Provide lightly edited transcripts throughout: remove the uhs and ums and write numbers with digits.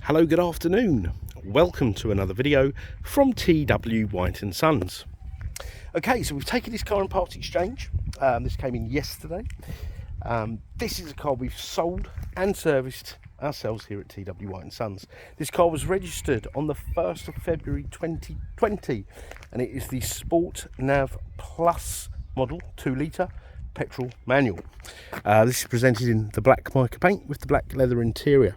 Hello, good afternoon. Welcome to another video from TW White & Sons. Okay, so we've taken this car in part exchange. This came in yesterday. This is a car we've sold and serviced ourselves here at TW White & Sons. This car was registered on the 1st of February 2020 and it is the Sport Nav Plus model 2-litre petrol manual. This is presented in the black mica paint with the black leather interior.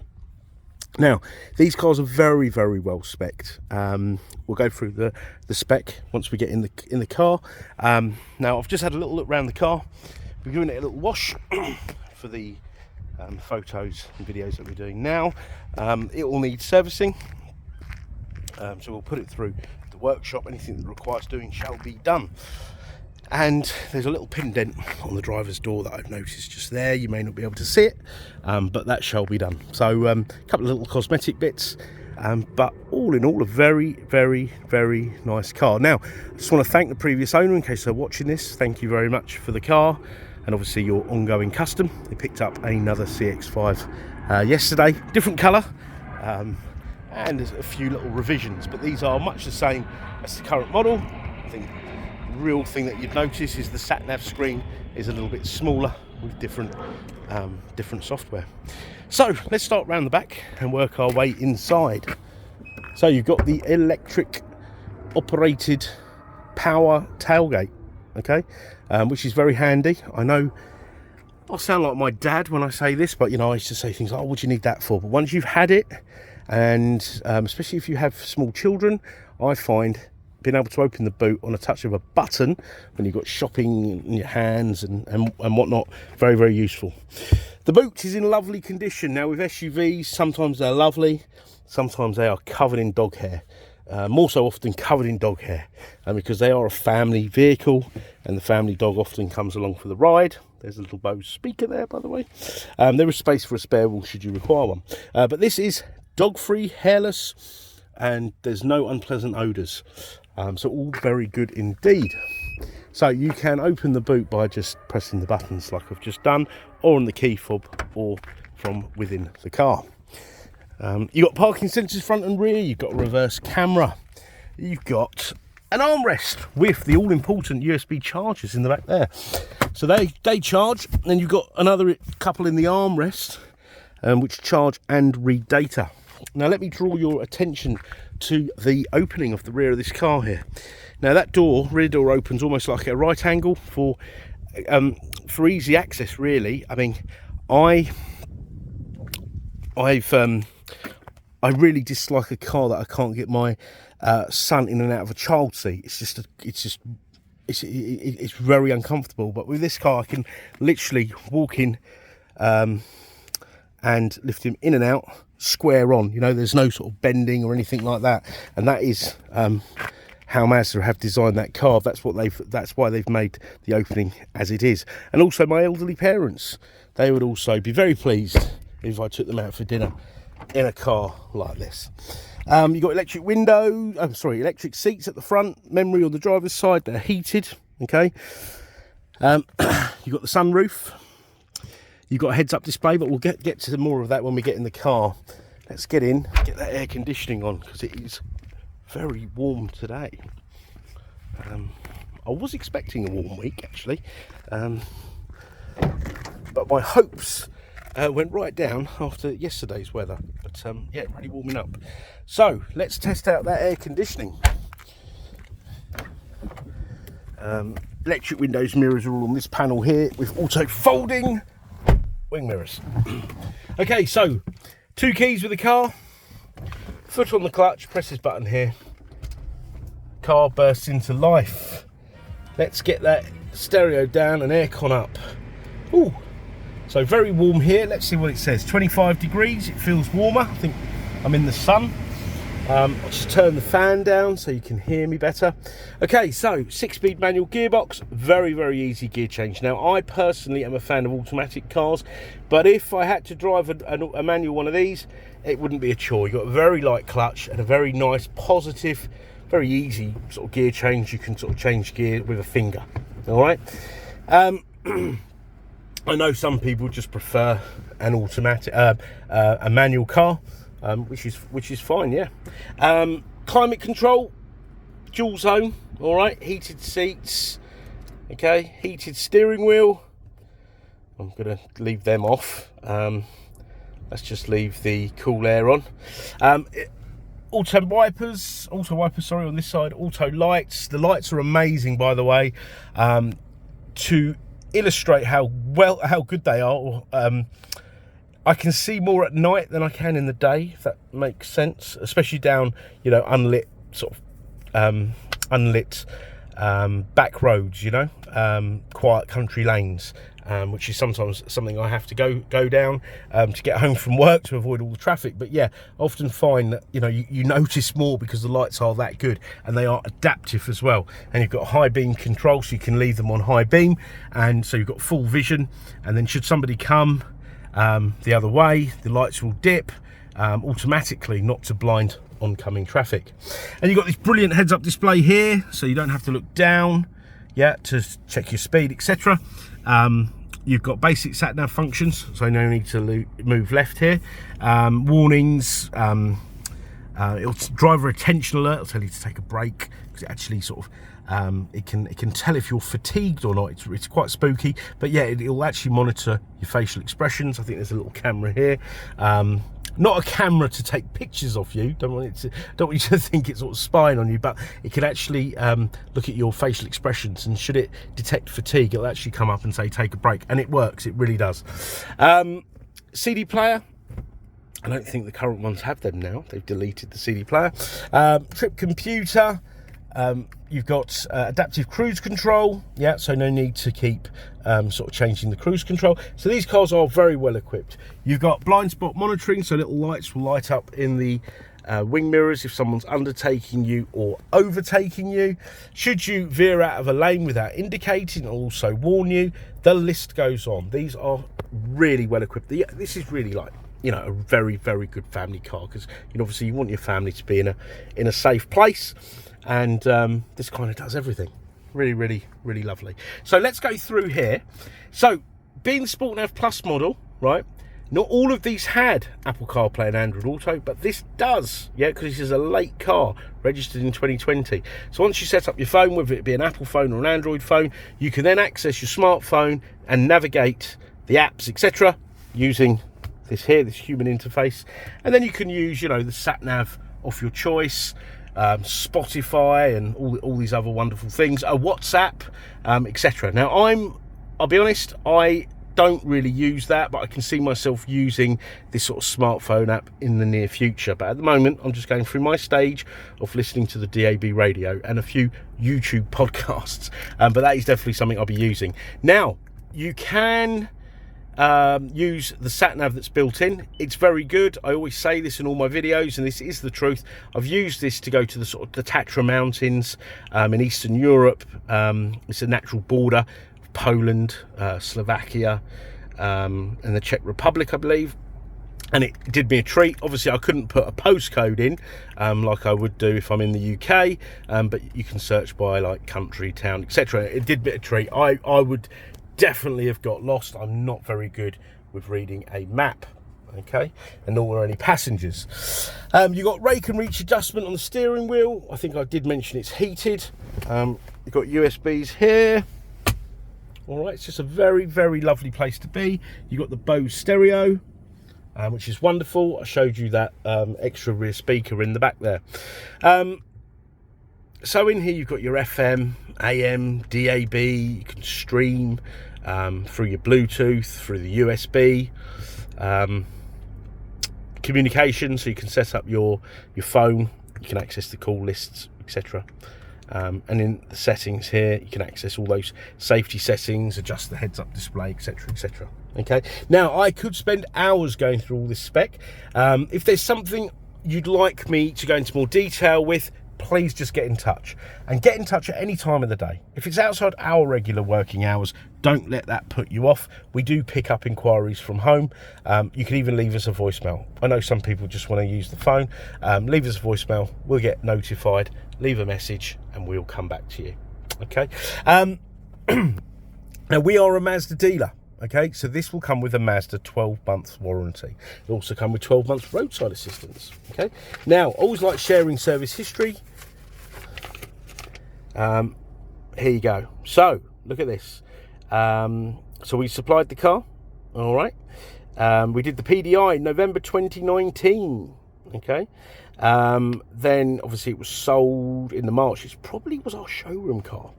Now, these cars are very, very well spec'd. We'll go through the spec once we get in the car. Now, I've just had a little look around the car. We're giving it a little wash for the photos and videos that we're doing now. It will need servicing, so we'll put it through the workshop. Anything that requires doing shall be done. And there's a little pin dent on the driver's door that I've noticed just there. You may not be able to see it, but that shall be done. So a couple of little cosmetic bits, but all in all a very, very, very nice car. Now, I just want to thank the previous owner in case they're watching this. Thank you very much for the car and obviously your ongoing custom. They picked up another CX-5 yesterday, different colour, and there's a few little revisions, but these are much the same as the current model. I think real thing that you'd notice is the sat nav screen is a little bit smaller with different software. So let's start around the back and work our way inside. So you've got the electric operated power tailgate, okay, which is very handy. I know I sound like my dad when I say this, but you know, I used to say things like, oh, what do you need that for? But once you've had it, and especially if you have small children, I find being able to open the boot on a touch of a button when you've got shopping in your hands and whatnot, very, very useful. The boot is in lovely condition. Now with SUVs, sometimes they're lovely, sometimes they are covered in dog hair. More so often covered in dog hair, because they are a family vehicle and the family dog often comes along for the ride. There's a little BOSE speaker there, by the way. There is space for a spare wheel should you require one. But this is dog-free, hairless, and there's no unpleasant odours. So all very good indeed. So you can open the boot by just pressing the buttons like I've just done, or on the key fob, or from within the car. You've got parking sensors front and rear, you've got a reverse camera, you've got an armrest with the all-important USB chargers in the back there. So they charge, and you've got another couple in the armrest, which charge and read data. Now let me draw your attention to the opening of the rear of this car here. Now that rear door opens almost like a right angle for easy access, really. I mean, I really dislike a car that I can't get my son in and out of a child seat. It's very uncomfortable. But with this car, I can literally walk in and lift him in and out square on. You know, there's no sort of bending or anything like that, and that is how Mazda have designed that car. That's why they've made the opening as it is. And also my elderly parents, they would also be very pleased if I took them out for dinner in a car like this. You've got electric electric seats at the front, memory on the driver's side, they're heated, okay. You've got the sunroof. You've got a heads-up display, but we'll get to more of that when we get in the car. Let's get in, get that air conditioning on, because it is very warm today. I was expecting a warm week, actually, but my hopes went right down after yesterday's weather. But yeah, really warming up. So let's test out that air conditioning. Electric windows, mirrors are all on this panel here with auto folding wing mirrors. Okay, so 2 keys with the car, foot on the clutch, press this button here, car bursts into life. Let's get that stereo down and aircon up. Ooh, so very warm here. Let's see what it says. 25 degrees, it feels warmer. I think I'm in the sun. I'll just turn the fan down so you can hear me better. Okay, so 6-speed manual gearbox, very, very easy gear change. Now, I personally am a fan of automatic cars, but if I had to drive a manual one of these, it wouldn't be a chore. You've got a very light clutch and a very nice, positive, very easy sort of gear change. You can sort of change gear with a finger, all right? I know some people just prefer an automatic, a manual car. which is fine. Yeah. Climate control, dual zone. All right, heated seats. Okay, heated steering wheel. I'm gonna leave them off. Let's just leave the cool air on. Auto wipers, sorry, on this side. Auto lights. The lights are amazing, by the way. To illustrate how good they are, I can see more at night than I can in the day, if that makes sense, especially down, you know, unlit sort of unlit back roads, you know, quiet country lanes, which is sometimes something I have to go down to get home from work to avoid all the traffic. But yeah, I often find that, you know, you notice more because the lights are that good, and they are adaptive as well. And you've got high beam control, so you can leave them on high beam, and so you've got full vision. And then should somebody come the other way, the lights will dip automatically, not to blind oncoming traffic. And you've got this brilliant heads-up display here, so you don't have to look down, yeah, to check your speed, etc. You've got basic sat nav functions, so no need to move left here. Warnings, it'll driver attention alert, it'll tell you to take a break, because it actually sort of it can tell if you're fatigued or not. It's quite spooky, but yeah, it'll actually monitor your facial expressions. I think there's a little camera here. Not a camera to take pictures of you. Don't want you to think it's sort of spying on you, but it can actually look at your facial expressions, and should it detect fatigue, it'll actually come up and say take a break, and it works. It really does. CD player. I don't think the current ones have them now. They've deleted the CD player. Trip computer. You've got adaptive cruise control, yeah, so no need to keep sort of changing the cruise control. So these cars are very well equipped. You've got blind spot monitoring, so little lights will light up in the wing mirrors if someone's undertaking you or overtaking you. Should you veer out of a lane without indicating, it'll also warn you. The list goes on. These are really well equipped. This is really like, you know, a very, very good family car, because, you know, obviously you want your family to be in a safe place. And this kind of does everything. Really, really, really lovely. So let's go through here. So being the Sport Nav Plus model, right, not all of these had Apple CarPlay and Android Auto, but this does, yeah, because this is a late car registered in 2020. So once you set up your phone, whether it be an Apple phone or an Android phone, you can then access your smartphone and navigate the apps, etc., using this here, this human interface. And then you can use, you know, the sat nav of your choice, Spotify, and all these other wonderful things, WhatsApp, etc. Now I'll be honest, I don't really use that, but I can see myself using this sort of smartphone app in the near future. But at the moment, I'm just going through my stage of listening to the DAB radio and a few YouTube podcasts, but that is definitely something I'll be using. Now, you can use the sat nav that's built in. It's very good. I always say this in all my videos, and this is the truth. I've used this to go to the sort of the Tatra Mountains in Eastern Europe. It's a natural border of Poland, Slovakia, and the Czech Republic, I believe. And it did me a treat. Obviously, I couldn't put a postcode in like I would do if I'm in the UK, but you can search by like country, town, etc. It did me a treat. I would definitely have got lost. I'm not very good with reading a map, okay, and nor were any passengers. You got rake and reach adjustment on the steering wheel. I think I did mention it's heated. You've got USBs here. All right, it's just a very, very lovely place to be. You've got the BOSE stereo, which is wonderful. I showed you that extra rear speaker in the back there. So in here you've got your FM, AM, DAB. You can stream through your Bluetooth, through the USB. Communication, so you can set up your phone. You can access the call lists, etc. And in the settings here, you can access all those safety settings, adjust the heads-up display, etc., etc. Okay. Now, I could spend hours going through all this spec. If there's something you'd like me to go into more detail with, please just get in touch, and get in touch at any time of the day. If it's outside our regular working hours, don't let that put you off. We do pick up inquiries from home. You can even leave us a voicemail. I know some people just want to use the phone. Leave us a voicemail, we'll get notified, leave a message, and we'll come back to you. Okay. Now, we are a Mazda dealer. Okay, so this will come with a Mazda 12-month warranty. It'll also come with 12 months roadside assistance. Okay, now, always like sharing service history. Here you go. So, look at this. So we supplied the car, all right. We did the PDI in November 2019. Okay, then obviously it was sold in the March. It probably was our showroom car.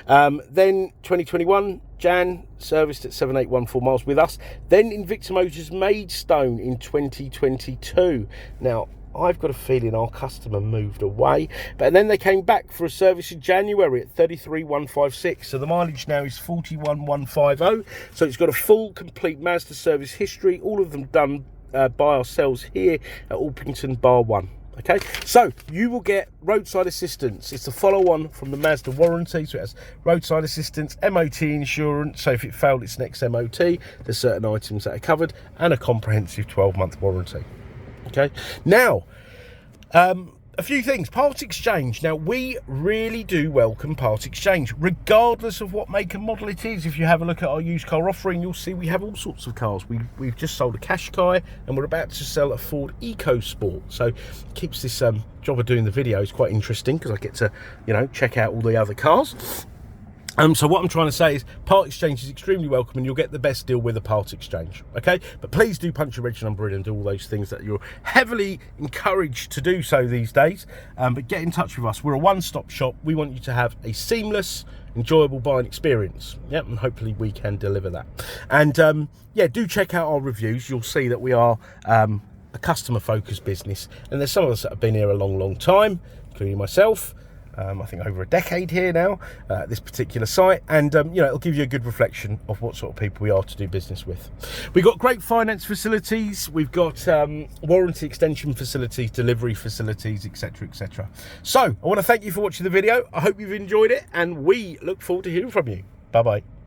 Then 2021 Jan, serviced at 7814 miles with us. Then Invicta Motors Maidstone in 2022. Now I've got a feeling our customer moved away, but then they came back for a service in January at 33,156. So the mileage now is 41,150. So it's got a full, complete Mazda service history. All of them done by ourselves here at Orpington Bar 1. Okay, so you will get roadside assistance. It's the follow-on from the Mazda warranty, so it has roadside assistance, MOT insurance, so if it failed its next MOT, there's certain items that are covered, and a comprehensive 12-month warranty. Okay, now a few things. Part exchange. Now, we really do welcome part exchange, regardless of what make and model it is. If you have a look at our used car offering, you'll see we have all sorts of cars. We've just sold a Qashqai, and we're about to sell a Ford EcoSport. So it keeps this job of doing the videos quite interesting, because I get to, you know, check out all the other cars. So what I'm trying to say is part exchange is extremely welcome, and you'll get the best deal with a part exchange, okay? But please do punch your reg number in and do all those things that you're heavily encouraged to do so these days. But get in touch with us. We're a one-stop shop. We want you to have a seamless, enjoyable buying experience. Yep, and hopefully we can deliver that. And yeah, do check out our reviews. You'll see that we are a customer-focused business, and there's some of us that have been here a long, long time, including myself. I think over a decade here now at this particular site, and you know, it'll give you a good reflection of what sort of people we are to do business with. We've got great finance facilities, we've got warranty extension facilities, delivery facilities, etc, etc. So I want to thank you for watching the video. I hope you've enjoyed it, and we look forward to hearing from you. Bye bye.